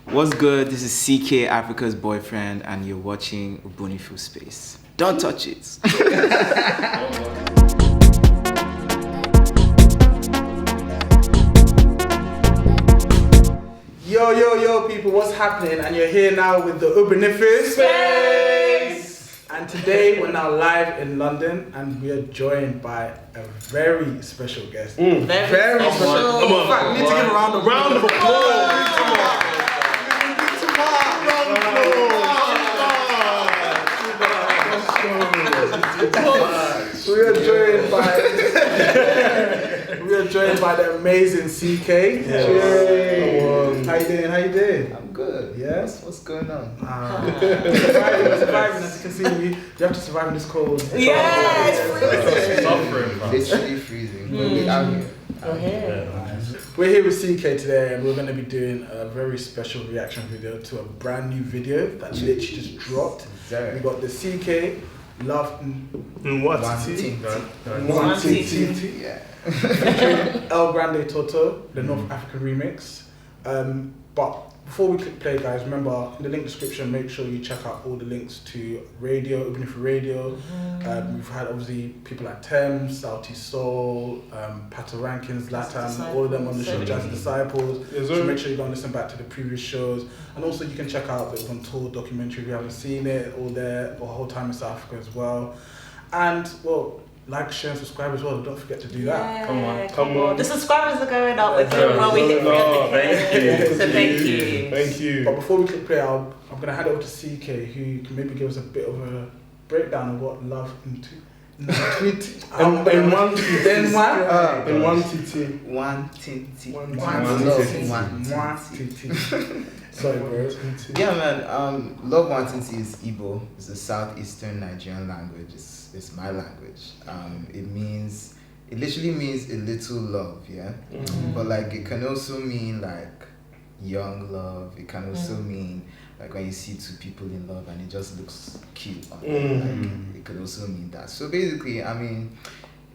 What's good? This is CKay, Africa's boyfriend, and you're watching Ubunifu Space. Don't touch it. Yo, people, what's happening? And you're here now with the Ubunifu Space! And today we're now live in London and we are joined by a very special guest. Very special. Come on. In fact, we need to give a round of applause. We are joined by the amazing CKay. Yes. How you doing? I'm good. Yes. What's going on? Surviving, as you can see, you have to survive in this cold. Yeah, it's Suffering, Literally freezing. But we out here. We're here with CKay today and we're going to be doing a very special reaction video to a brand new video that literally just dropped. We got the CKay Love Nwantiti. Nwantiti. Yeah. ElGrandeToto, the North African remix. But before we click play, guys, remember in the link description, make sure you check out all the links to radio, Ubunifu Radio. We've had obviously people like Thames, Southeast Soul, Pato Rankins, Latam, all of them on the show, Jazz Disciples. So make sure you go and listen back to the previous shows. And also you can check out the On Tour documentary if you haven't seen it, all there, or Whole Time in South Africa as well. And well, like, share, and subscribe as well. Don't forget to do that. Come on. The subscribers are going up again while we hit 300K. So thank you. But before we click play, I'm going to hand it over to CKay, who can maybe give us a bit of a breakdown of what Love Nwantiti. Sorry, bro. Yeah, man. Love Nwantiti is Igbo. It's a southeastern Nigerian language. It's my language. It literally means a little love, yeah? But like it can also mean like young love. It can also mean like when you see two people in love and it just looks cute. Like, it could also mean that. So basically, I mean,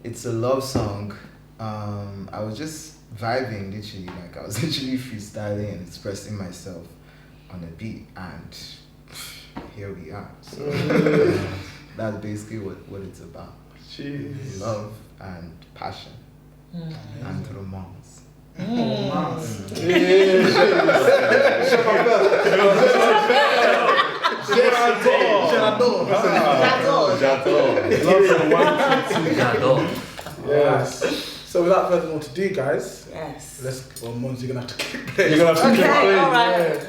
it's a love song. I was just vibing literally, like I was literally freestyling and expressing myself on a beat, and here we are. So that's basically what it's about. Jeez. Love and passion and romance. Yes. So without further more to do, guys, Mons, you're gonna have to keep playing. You're gonna have to keep playing. All right. Yeah.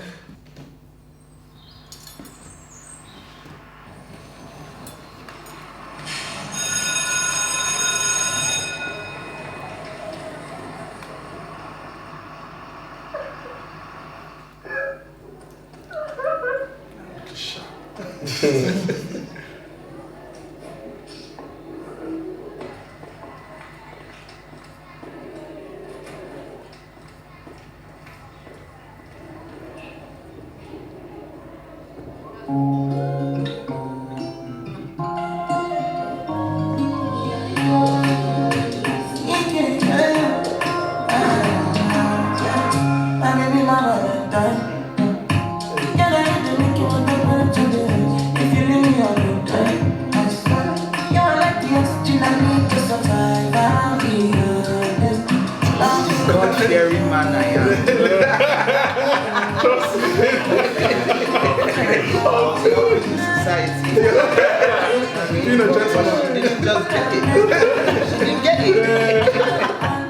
God-fearing man I am. Society. You know, just Didn't just get it. She didn't get it.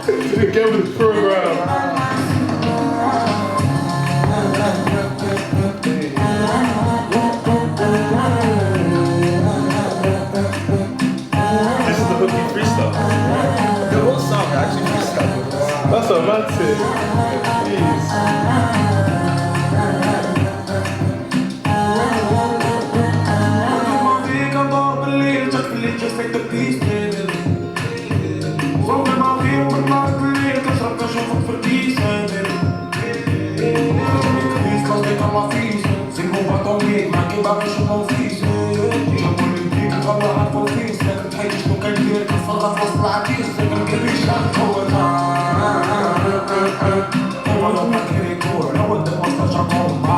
Didn't get with the program. This is the hooky freestyle. The whole song actually freestyle. That's romantic. Jeez. Just take the piece, baby. Vou ver mal rio, por mais bonito, que só que eu vou for peace, baby. Please, cause they come off easy. Sing over comigo, mas que vai me chamar ofício. Eu vou lhe dizer que vai lá por ofício. É que quem diz que eu quero dizer que fala fosse lá disso. É que eu quero bichar de boa. Eu vou lá pra querer cor, não vou demonstrar já com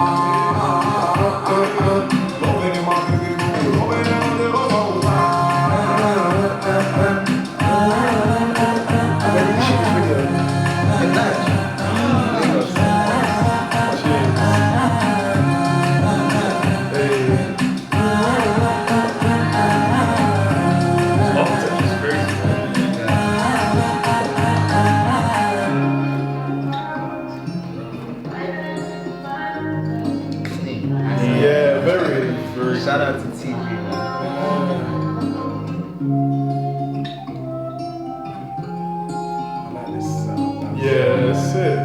Shout out to TV, I like this sound. Yeah, that's it.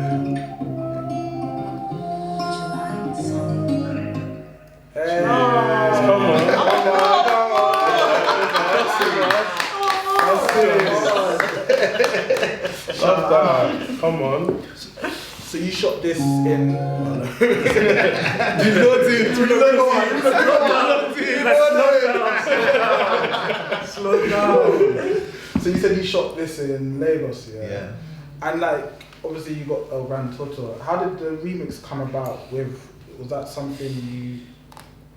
Hey. Come on. Love that. Come on. So you shot this in. Slow down. So you said you shot this in Lagos, yeah? Yeah. And like, obviously you got ElGrandeToto. How did the remix come about? Was that something you?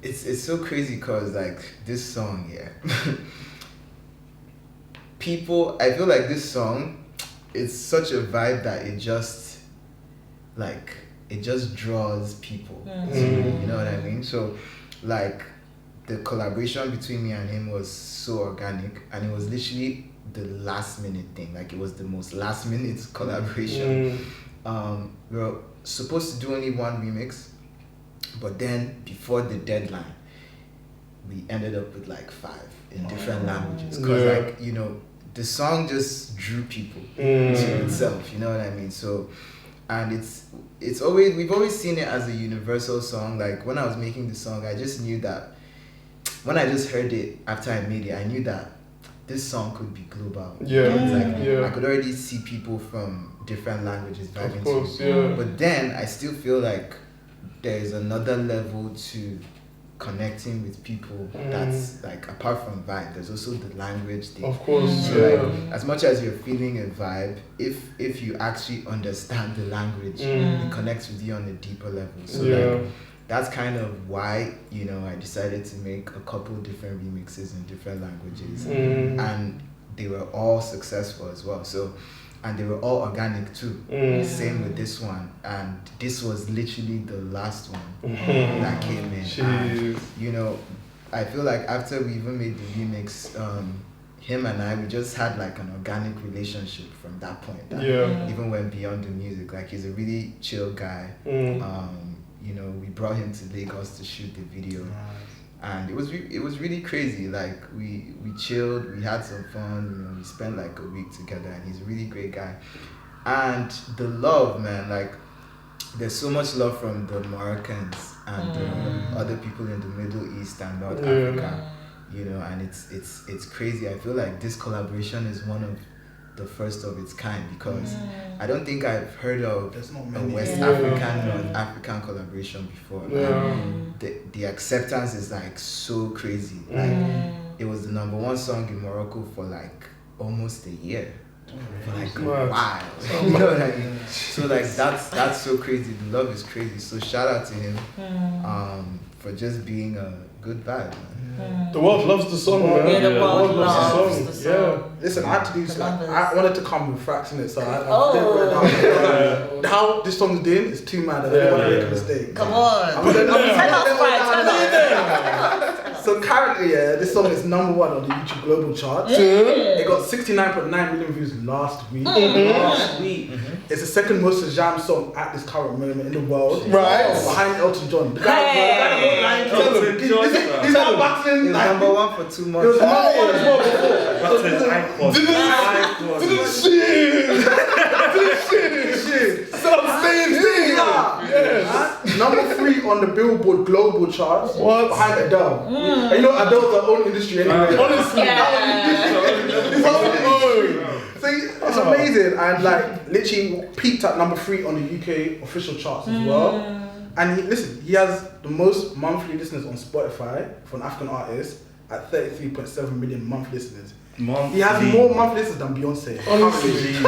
It's so crazy because like this song, yeah. People, I feel like this song, it's such a vibe that it just draws people. You know what I mean? So like the collaboration between me and him was so organic, and it was literally the last minute thing. Like it was the most last minute collaboration. We were supposed to do only one remix, but then before the deadline we ended up with like 5 in different languages, because like, you know, the song just drew people to itself, you know what I mean? So, and it's always, we've always seen it as a universal song. Like when I was making the song, I just knew that when I just heard it after I made it, I knew that this song could be global. I could already see people from different languages vibing to it. But then I still feel like there's another level to connecting with people that's like, apart from vibe, there's also the language thing. Of course. So like, as much as you're feeling a vibe, if you actually understand the language, it connects with you on a deeper level. So like, that's kind of why, you know, I decided to make a couple different remixes in different languages, and they were all successful as well. So, and they were all organic too. Same with this one, and this was literally the last one that came in. And, you know, I feel like after we even made the remix, him and I, we just had like an organic relationship from that point. That even went beyond the music. Like he's a really chill guy. You know, we brought him to Lagos to shoot the video. And it was really crazy. Like we chilled, we had some fun, you know, we spent like a week together, and he's a really great guy. And the love, man, like there's so much love from the Moroccans and other people in the Middle East and North Africa, you know, and it's crazy. I feel like this collaboration is one of the first of its kind, because I don't think I've heard of a West African, North African collaboration before. The acceptance is like so crazy. Like it was the #1 song in Morocco for like almost a year. For like a while. You know what I mean? So like that's so crazy. The love is crazy. So shout out to him for just being a good vibe, man. The world loves the song, man. Yeah, the world loves the song. Listen, I had to do this. Like, I wanted to come with facts in it, so I how this song's doing is too mad. I don't want to make a mistake. Come on. Tell us. So currently, this song is #1 on the YouTube global charts. It got 69.9 million views last week. It's the second most jammed song at this current moment in the world. Right. Behind Elton John. The guy He's not battling. It was #1 for 2 months. It was #1 as well before. #3 on the Billboard global charts. Behind Adele. And you know Adele's her own industry anyway. Honestly, so it's amazing, and like literally peaked at #3 on the UK official charts as well. And he has the most monthly listeners on Spotify for an African artist at 33.7 million monthly listeners. He has more monthly listeners than Beyonce. Honestly.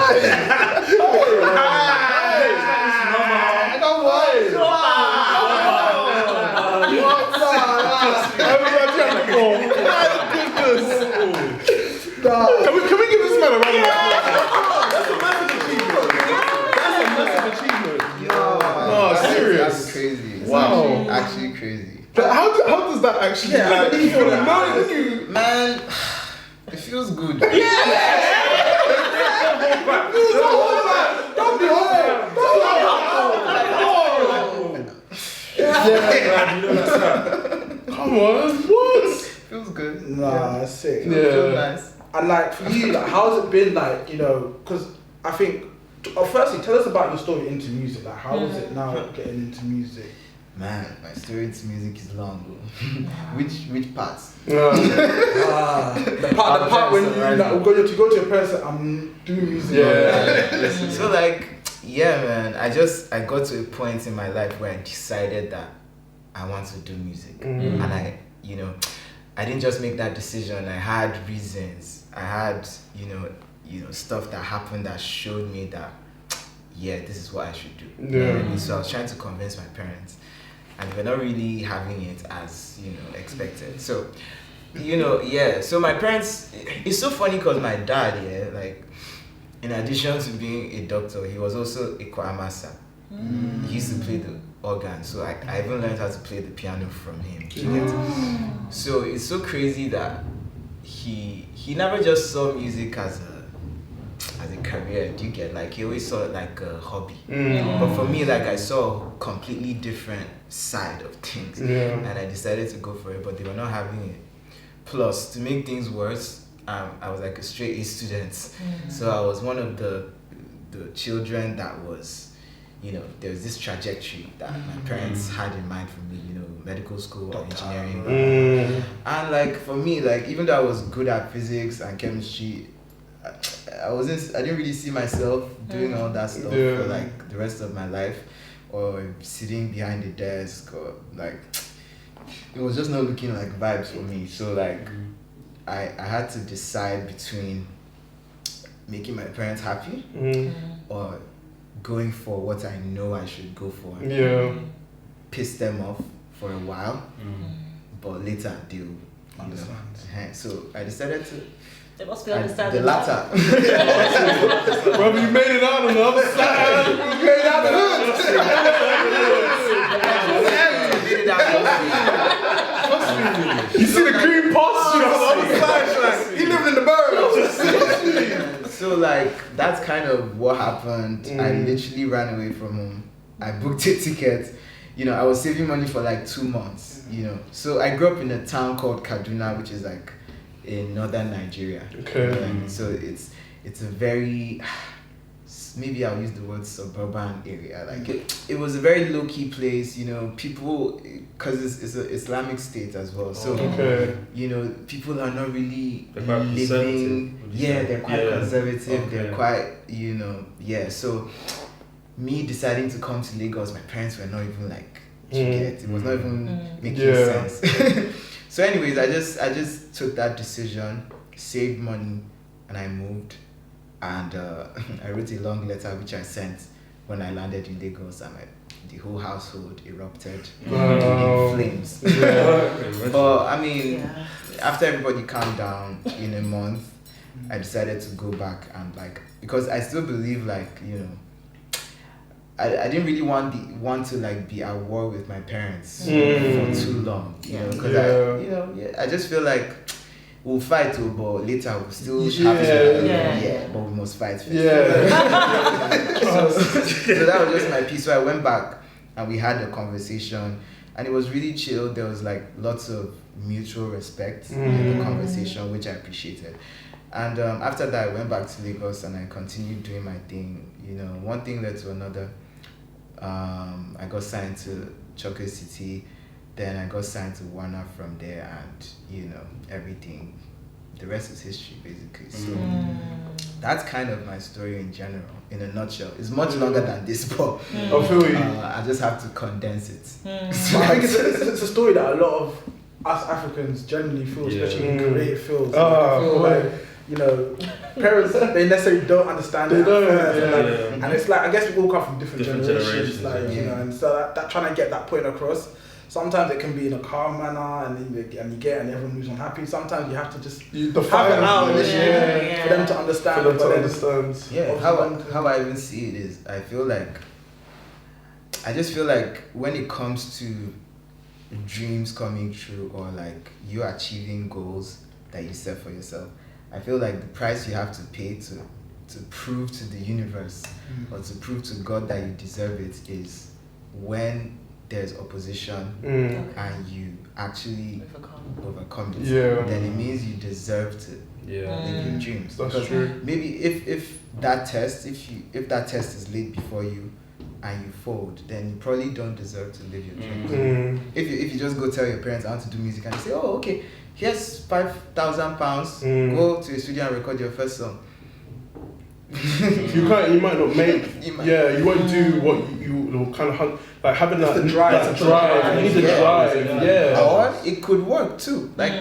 Can we give this man a round of applause? That's a massive achievement. No, serious. That's crazy. Wow. Actually crazy. But how does that actually feel? Man, it feels good. Don't be Come Come on, what? Feels good. Nah, it's sick. Feels nice. And like for you, like how's it been like, you know, because I think, firstly, tell us about your story into music. Like how is it now getting into music? Man, my story into music is long. Which parts? The part when you go to your parents and I'm doing music. Yeah. So like, yeah, man. I got to a point in my life where I decided that I want to do music, and I didn't just make that decision. I had reasons. I had stuff that happened that showed me that this is what I should do. Yeah. So I was trying to convince my parents, and they were not really having it as expected. So so my parents, it's so funny because my dad, like, in addition to being a doctor, he was also a choir master. He used to play the organ, so I even learned how to play the piano from him. So it's so crazy that he never just saw music as a career. Do you get? Like, he always saw it like a hobby. But for me, like, I saw a completely different side of things, and I decided to go for it, but they were not having it. Plus, to make things worse, I was like a straight A student, so I was one of the children that was, there was this trajectory that my parents had in mind for me, medical school or engineering. And like for me, like even though I was good at physics and chemistry, I didn't really see myself doing all that stuff for like the rest of my life, or sitting behind the desk, or like it was just not looking like vibes for me. So like I had to decide between making my parents happy or going for what I know I should go for. Piss them off for a while, but later they'll understand. So I decided to. They must be understanding. The latter. Well, you made it out on the other side. You made it out the hood. You see the green pasture on the other side. He lived in the burbs. So like that's kind of what happened. I literally ran away from home. I booked a ticket. I was saving money for like 2 months. So I grew up in a town called Kaduna, which is like in northern Nigeria. Okay. So it's a very, maybe I'll use the word suburban area. Like it was a very low key place. People, because it's an Islamic state as well. So people are not really living. They're quite conservative. They're quite So me deciding to come to Lagos, my parents were not even like, it was not even making sense. So anyways, I just took that decision, saved money, and I moved. And I wrote a long letter which I sent when I landed in Lagos, and the whole household erupted in flames. But I mean, after everybody calmed down in a month, I decided to go back and like, because I still believe like, I didn't really want to like be at war with my parents for too long, because I just feel like we'll fight, but later we'll still have but we must fight first. So that was just my piece. So I went back and we had a conversation, and it was really chill. There was like lots of mutual respect in the conversation, which I appreciated. And after that, I went back to Lagos and I continued doing my thing. One thing led to another. I got signed to Chocolate City, then I got signed to Warner from there, and everything. The rest is history, basically. So that's kind of my story in general, in a nutshell. It's much longer than this, but I just have to condense it. I think it's a story that a lot of us Africans generally feel, especially in creative fields. I feel like, parents, they necessarily don't understand it. And it's like, I guess we all come from different generations. Like, and so that trying to get that point across, sometimes it can be in a calm manner, and everyone moves on happy. Sometimes you have to just have it out initially for them to understand. How I even see it is, I just feel like when it comes to dreams coming true, or like you achieving goals that you set for yourself, I feel like the price you have to pay to prove to the universe or to prove to God that you deserve it is when there's opposition and you actually overcome it, then it means you deserve to live your dreams. That's because true. maybe if that test is laid before you and you fold, then you probably don't deserve to live your dreams. If you just go tell your parents I want to do music and they say, oh okay, here's £5,000, go to a studio and record your first song. You might not make. You won't do what you kind of like having that drive. You need the drive. Or it could work too. Like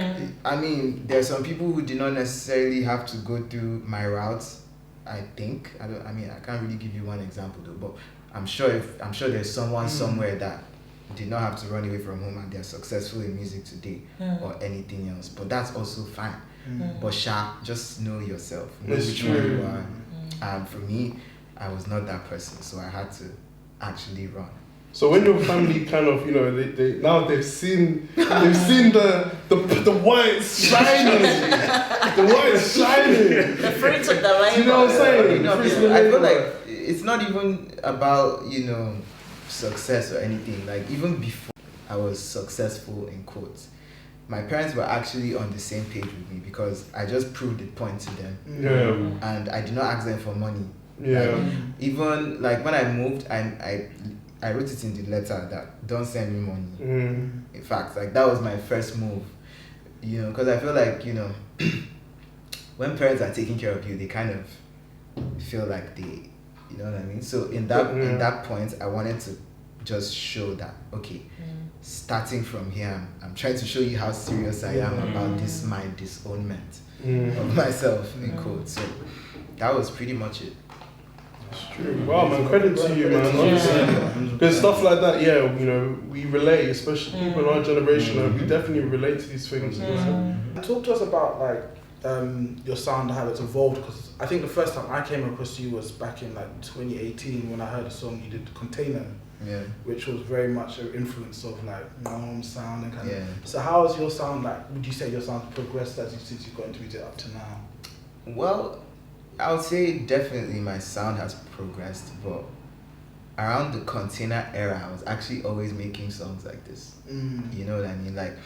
I mean, there's some people who do not necessarily have to go through my routes. I think I can't really give you one example though, but I'm sure there's someone somewhere that did not have to run away from home and they're successful in music today or anything else. But that's also fine. But just know yourself. Know which one you are. And for me, I was not that person, so I had to actually run. So when your family kind of, they now they've seen the whites shining, the whites shining. The fruits of the labor. You know what I'm saying? I feel like it's not even about success or anything. Like even before I was successful in quotes, my parents were actually on the same page with me because I just proved the point to them. And I did not ask them for money. Even like when I moved, I wrote it in the letter that don't send me money. In fact, like that was my first move. Because I feel like when parents are taking care of you, they kind of feel like they, you know what I mean. So in that point, I wanted to just show that starting from here, I'm trying to show you how serious I am about this my disownment of myself in quotes. So that was pretty much it. It's true. Wow, man, credit to you, man. Honestly, there's stuff like that. We relate, especially people in our generation. We definitely relate to these things. Talk to us about like your sound, how it's evolved, because I think the first time I came across you was back in like 2018 when I heard a song you did, Container. Which was very much an influence of like Norm's sound and kind of. So how has your sound, like, would you say your sound progressed since you got into music up to now? Well, I would say definitely my sound has progressed, but around the Container era, I was actually always making songs like this. You know what I mean? Like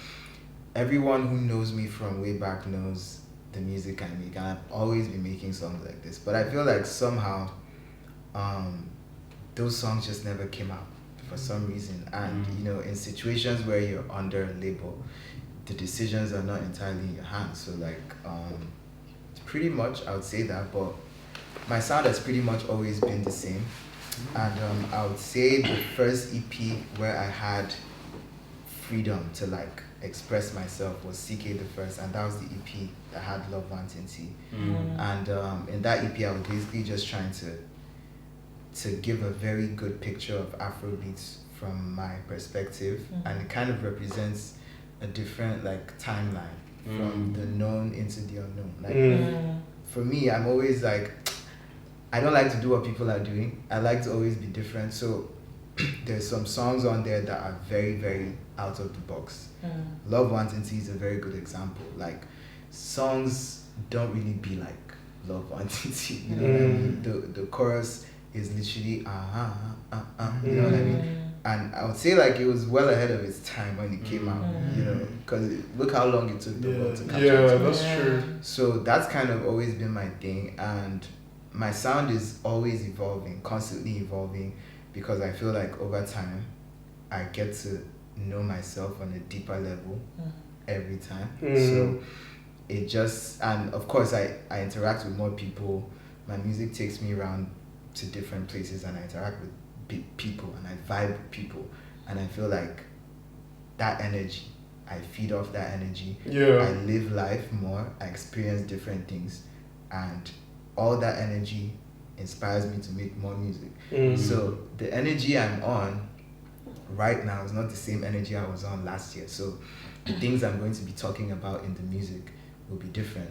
everyone who knows me from way back knows the music I make, and I've always been making songs like this. But I feel like somehow, those songs just never came out for some reason. And in situations where you're under a label, the decisions are not entirely in your hands. So like pretty much I would say that, but my sound has pretty much always been the same. And I would say the first EP where I had freedom to like express myself was CKay the first, and that was the EP that had Love Nwantiti. And in that EP I was basically just trying to give a very good picture of Afrobeats from my perspective, and it kind of represents a different like timeline from the known into the unknown. Like for me, I'm always like, I don't like to do what people are doing. I like to always be different. So there's some songs on there that are very, very out of the box. Love Nwantiti is a very good example. Like songs don't really be like Love Nwantiti. You know what I mean? The chorus is literally you know what I mean? And I would say like it was well ahead of its time when it came out, because look how long it took the world to catch up. Yeah, that's true. So that's kind of always been my thing, and my sound is always evolving, constantly evolving, because I feel like over time I get to know myself on a deeper level every time. So it just, and of course I interact with more people. My music takes me around to different places, and I interact with people, and I vibe with people, and I feel like that energy, I feed off that energy. I live life more, I experience different things, and all that energy inspires me to make more music. So the energy I'm on right now is not the same energy I was on last year, so the things I'm going to be talking about in the music will be different.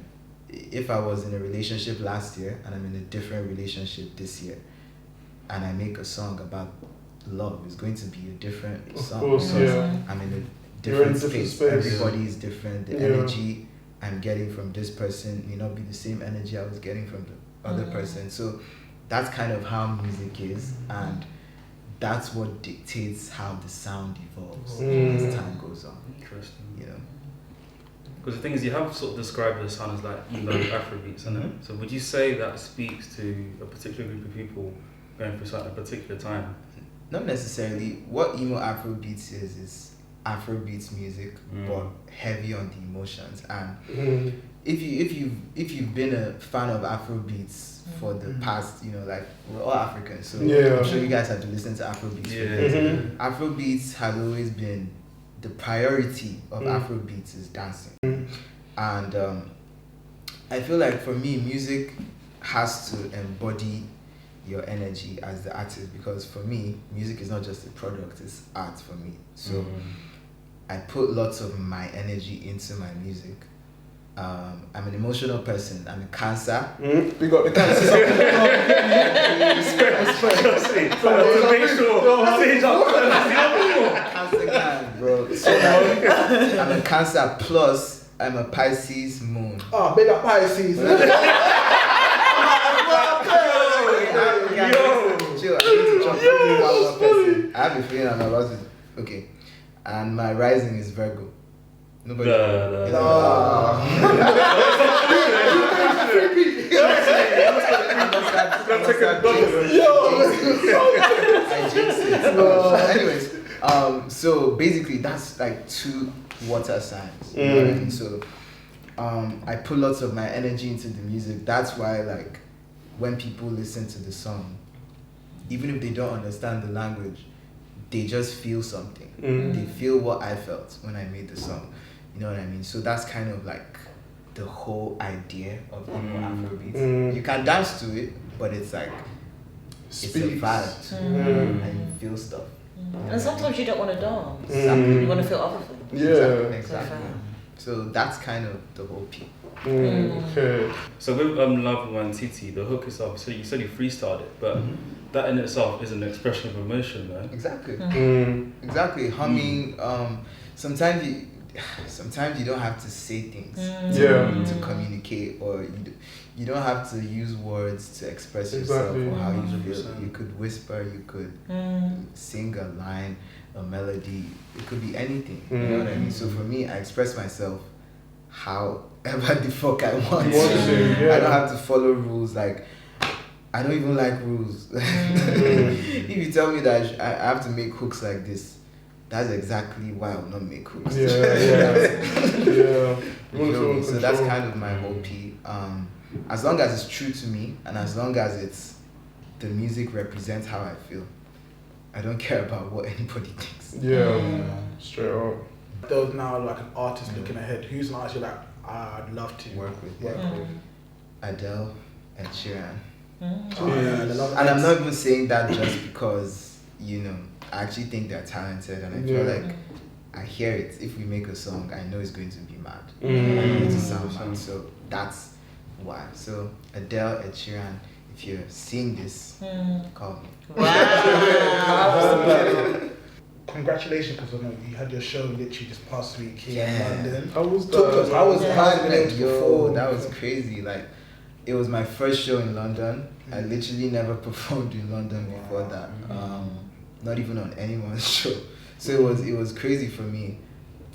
If I was in a relationship last year and I'm in a different relationship this year, and I make a song about love, it's going to be a different song. Course, I'm in a different space. Everybody is different. The energy I'm getting from this person may not be the same energy I was getting from the other person. So that's kind of how music is, and that's what dictates how the sound evolves as time goes on. Interesting. You know. Because the thing is, you have sort of described the sound as like Emo-Afrobeats, isn't it? So would you say that speaks to a particular group of people going through a particular time? Not necessarily. What Emo-Afrobeats is Afrobeats music, but heavy on the emotions. And if you've been a fan of Afrobeats for the past, you know, like we're all Africans, so I'm sure you guys have to listen to Afrobeats. Afrobeats has always been the priority of Afrobeats is dancing, and I feel like for me, music has to embody your energy as the artist, because for me, music is not just a product; it's art for me. So I put lots of my energy into my music. I'm an emotional person. I'm a Cancer. We got the Cancer. Cancer guy, bro. So I'm a Cancer plus I'm a Pisces moon. Oh, big up Pisces. Chill, I need to jump in one more person. I have a feeling I'm about to. Okay. And my rising is Virgo. Nobody. I jinxed it. Anyways, so basically that's like 2 water signs. You know what I mean? So I put lots of my energy into the music. That's why, like, when people listen to the song, even if they don't understand the language, they just feel something. They feel what I felt when I made the song. You know what I mean? So that's kind of like the whole idea of Emo-Afrobeats. You can dance to it, but it's like it's a vibe, and you feel stuff. And sometimes you don't want to dance. Exactly. You want to feel other things. Yeah. Exactly. So that's kind of the whole piece. Okay. So with Love Nwantiti, the hook itself, so you said you freestyled it, but that in itself is an expression of emotion, right? Exactly. Exactly. Humming. Sometimes you don't have to say things to communicate, or you don't have to use words to express yourself or how you feel. You could whisper, you could sing a line, a melody. It could be anything. You know what I mean? So for me, I express myself however the fuck I want to. I don't have to follow rules. Like, I don't even like rules. If you tell me that I have to make hooks like this, that's exactly why I will not make hooks. Yeah. You know, so that's kind of my whole P. As long as it's true to me, and as long as the music represents how I feel, I don't care about what anybody thinks. Yeah. Straight up. There's now like an artist looking ahead. Who's an artist you're like, I'd love to Work with. Adele and Sheeran. And I'm not even saying that just because, you know, I actually think they're talented, and I feel like I hear it. If we make a song, I know it's going to be mad. I know it's going to sound mad. So that's why. So Adele, Ed Sheeran, if you're seeing this, call me. Wow. Congratulations, because I know you had your show literally just past week here in London. How was Talk to us. that? How was That was crazy. Like, it was my first show in London. I literally never performed in London before that. Not even on anyone's show. So it was crazy for me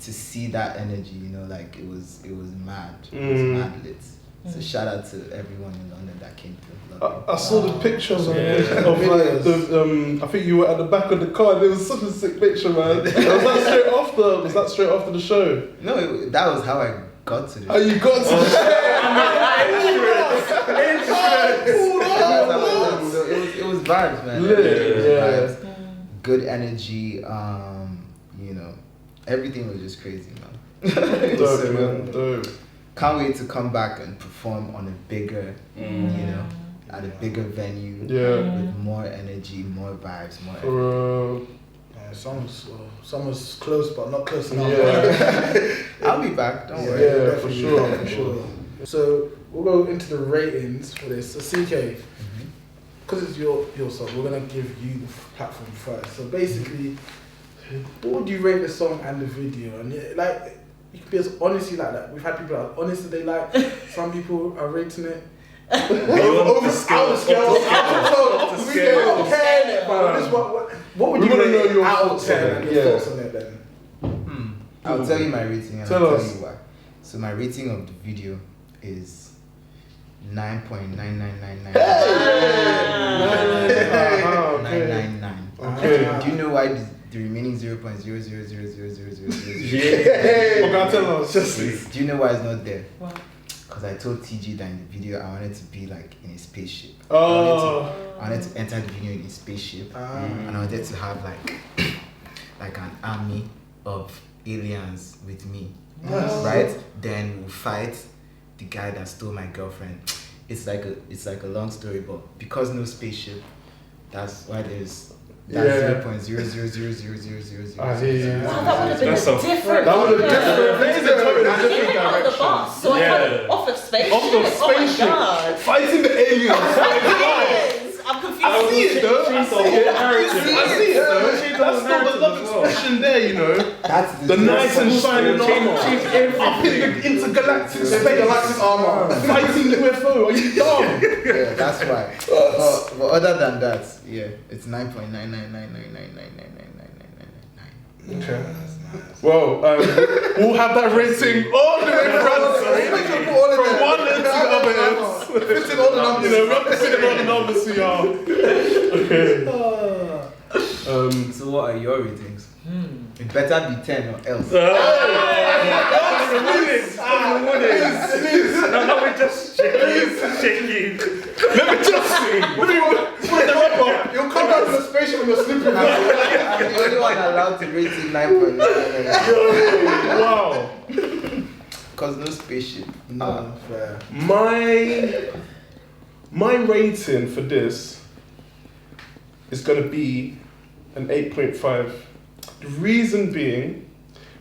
to see that energy, you know, like it was mad. It was mad lit. So shout out to everyone in London that came through. I saw the pictures of like the I think you were at the back of the car, and it was such a sick picture, man. Was that straight after the show? No, that was how I got to the show. Oh, you got to the show. So it was vibes, man. Lit, It was yeah. vibes. Good energy, you know, everything was just crazy, man. It was Dope, surreal. man. Dope. Can't wait to come back and perform on a bigger, you know, at a bigger venue, with more energy, more vibes, more everything. Summer's close, but not close enough. Yeah. I'll be back, don't worry. Yeah, for sure. So we'll go into the ratings for this. So CKay, because it's your song, we're gonna give you the platform first. So basically, what would you rate the song and the video? And like, you can be as honest as you like that. We've had people that are honest that they like. Some people are rating it Over the scale. What would We you wanna know rate your out of thoughts 10 on and it, your yeah. thoughts on it then? I'll tell you my rating and Tell I'll us. tell you why. So my rating of the video is 9.9999. Okay. 999. Okay. Do you know why the remaining 0.0000000? Okay, tell us. Do you know why it's not there? Because I told TG that in the video I wanted to be like in a spaceship. Oh. I wanted to enter the video in a spaceship, and I wanted to have like an army of aliens with me, right? Then we'll fight the guy that stole my girlfriend. It's like a long story, but because no spaceship, that's why there's that 0.0000000. I hear you. Wow, that would have been a different. That would have been different. I didn't out of the box, so I kind of off of spaceship. Off the spaceship. Oh my god. Fighting the aliens. I'm confused. I see it though. I see it though. That's not the love expression there, you know. That's The nice and shining armor. Up in the intergalactic space. armor. Fighting UFO. Are you dumb? Yeah, that's why. But other than that, yeah, it's 9.99999999999. Okay. Well, we'll have that rating all the way from one end to the other end. Fitting all the numbers. You know, we're fitting all the numbers to y'all. Okay. So what are your ratings? It better be 10 or else. No, we're just shaking. Let me just see. What do you want? You'll come down to the spaceship when you're sleeping. I'm the only one allowed to rate it 9.999. Wow. Because no spaceship. No, fair. My rating for this is going to be an 8.5. The reason being,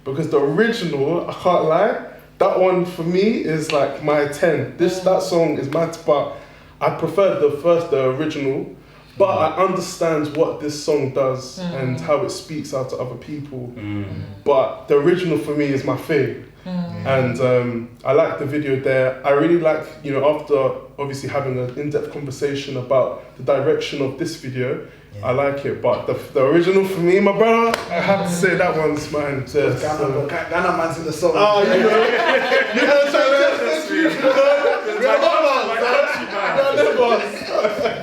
because the original, I can't lie, that one for me is like my 10. That song is my, but I prefer the original, but I understand what this song does and how it speaks out to other people. But the original for me is my fave. And I like the video there. I really like, you know, after obviously having an in-depth conversation about the direction of this video, I like it. But the original for me, my brother, I have to say that one's mine. Ghana man's in the song. Oh, you know, you know,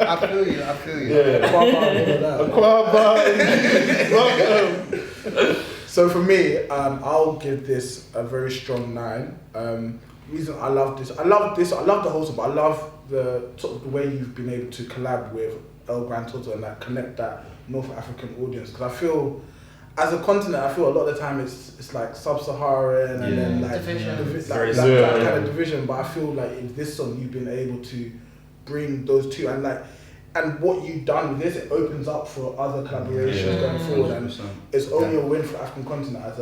I feel you. Yeah. So for me, I'll give this a very strong 9. Reason I love this, I love the whole song, but I love the sort of the way you've been able to collab with ElGrandeToto and like connect that North African audience. Because I feel, as a continent, I feel a lot of the time it's like sub-Saharan and then like that kind of division. But I feel like in this song you've been able to bring those two and what you've done with this, it opens up for other collaborations going forward, and it's only a win for African continent as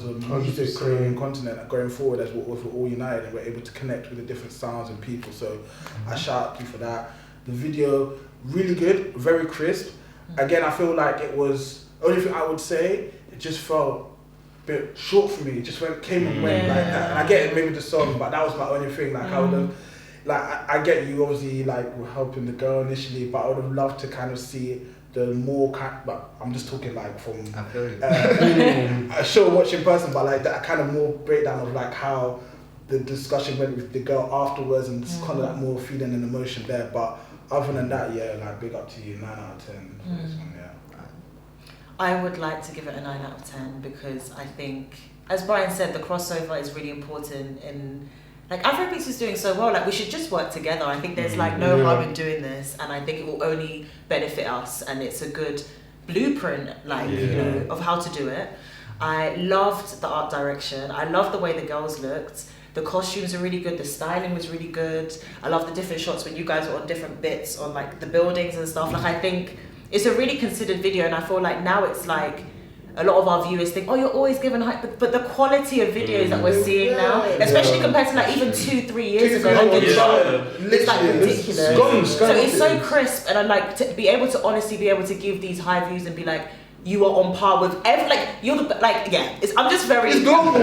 a music Korean continent going forward, as we're all united and we're able to connect with the different sounds and people. So I shout out you for that. The video, really good, very crisp. Again, I feel like it was, only thing I would say, it just felt a bit short for me. It just came and went like that. And I get it, maybe the song, but that was my only thing. Like I would have, like I get you obviously like were helping the girl initially, but I would have loved to kind of see the more but I'm just talking like from a show watching person, but like that kind of more breakdown of like how the discussion went with the girl afterwards and kind of like more feeling and emotion there. But other than that, yeah, like big up to you, 9 out of 10 for this one, yeah. I would like to give it a 9 out of 10 because I think, as Brian said, the crossover is really important in, like, Afrobeats is doing so well, like we should just work together. I think there's like no harm in doing this, and I think it will only benefit us, and it's a good blueprint, like, you know, of how to do it. I loved the art direction. I loved the way the girls looked. The costumes are really good. The styling was really good. I love the different shots when you guys were on different bits on like the buildings and stuff. Like I think it's a really considered video, and I feel like now it's like a lot of our viewers think, oh, you're always giving hype, but the quality of videos that we're seeing now, especially compared to like even 2-3 years ago, it's like ridiculous. So it's so crisp, and I'm like to be able to honestly be able to give these high views and be like, you are on par with every, like you're the, like, yeah, I'm just very, it's global,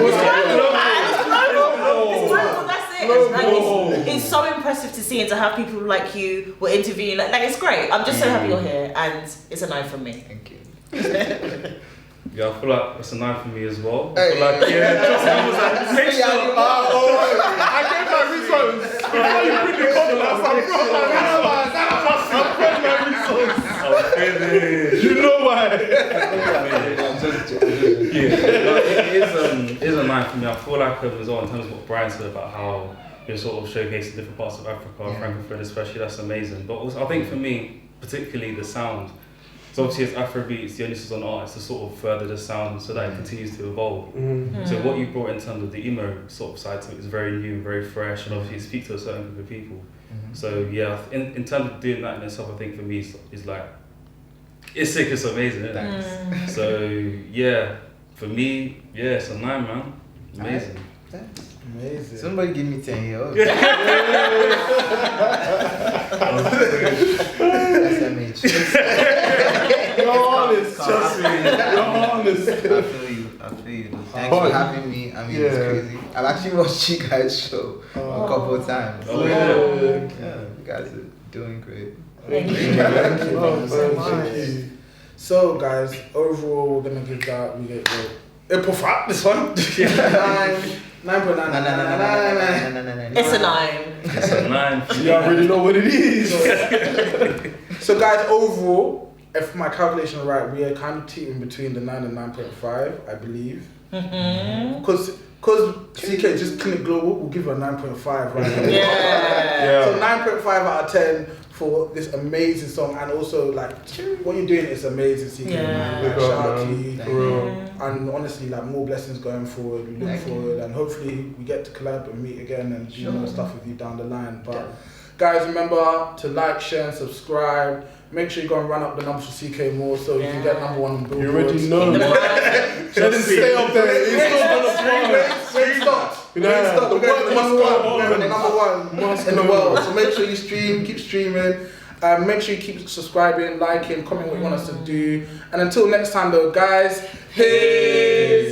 that's it. Like, it's so impressive to see and to have people like you were interviewing. Like it's great. I'm just so happy you're here, and it's a 9 from me. Thank you. Yeah, I feel like it's a 9 for me as well. I Hey. feel like, trust me, I was like, make sure. I gave my reasons. Before you bring the condom, I'm finished. You know why? It is a 9 for me. I feel like as well in terms of what Brian said about how you're sort of showcasing different parts of Africa, Francophone especially, that's amazing. But also, I think for me, particularly the sound. So obviously as Afrobeats, the onus is on artists to sort of further the sound so that it continues to evolve. So what you brought in terms of the emo sort of side to it is very new, very fresh, and obviously it speaks to a certain group of people. So yeah, in terms of doing that in itself, I think for me is like, it's sick, it's amazing, isn't it? So yeah, for me, yeah, it's a 9, man. Amazing. Amazing. Somebody give me 10 years. SMH. You're honest, trust me. You're honest. I feel you. Thanks for having me. I mean, it's crazy. I've actually watched you guys' show a couple of times. Oh, yeah. Yeah, you guys are doing great. Thank you. Thank you. Oh, so thank much. So guys, overall we're gonna give that, we get this one. 9.9. It's a 9. It's a 9 for me. You already know what it is. So guys, overall, if my calculation are right, we are kind of teetering between the 9 and 9.5, I believe. Because CKay just Clinic Global will give her a 9.5, right? Yeah. So 9.5 out of 10 for this amazing song, and also like what you're doing is amazing, CKay. Yeah. Like, shout out to you. Thank you. And honestly, like more blessings going forward. We look Thank forward, and hopefully we get to collab and meet again and do more stuff with you down the line. But Yeah. guys, remember to like, share, and subscribe. Make sure you go and run up the numbers for CKay more so you can get #1 on Billboard. You already know. In the world. Let him stay up there. It's not gonna Stop. We're going We're #1 in the world. So make sure you stream, keep streaming. Make sure you keep subscribing, liking, comment what you want us to do. And until next time though, guys, peace.